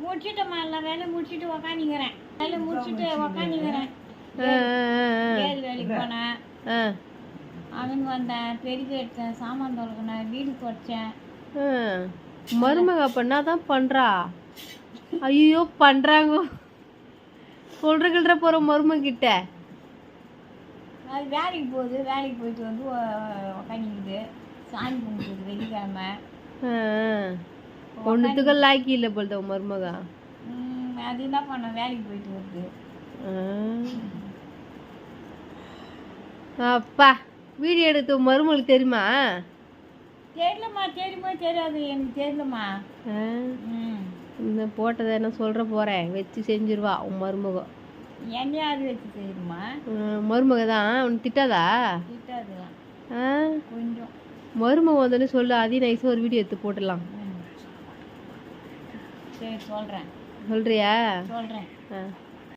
முடிச்சுட்டேம்மா எல்லாம் வேலை முடிச்சுட்டு உக்காந்துக்கிறேன். வேலை முடிச்சுட்டு உக்காந்துக்கிறேன். வேலைக்கு போனேன், அவன் வந்தேன், பெருக்கி எடுத்தேன், சாமான் தொலைக்கினேன், வீடு துடைச்சேன். மருமக பண்ணா தான் பண்றா. ஐயோ பண்றாங்க சொல்ற போற மருமகிட்ட. அது வேலைக்கு போகுது, வேலைக்கு போயிட்டு வந்து உக்காந்துக்குது. சாமி கும்பிடுது வெள்ளிக்கிழமை. ஒன்றுத்துக்கு லாக்கி இல்லை போல்த மருமக. அது என்ன பண்ண, வேலைக்கு போயிட்டு வருது. அப்பா வீடியோ எடுத்து மருமகளுக்கு தெரியுமா? தெரியலம்மா, தெரியுமா தெரியாது எனக்கு தெரியலம்மா. இந்த போட்டதை என்ன சொல்ற போறேன் வச்சு செஞ்சிருவா உன் மருமக. என்னையாவது வச்சு தெரியுமா? மருமக தான் உன் திட்டாதா? திட்டாதுதான் கொஞ்சம். மருமக வந்தோடனே சொல்லு, அதையும் நைஸாக ஒரு வீடியோ எடுத்து போட்டுடலாம். சரி சொல்கிறேன். சொல்றியா? சொல்கிறேன்.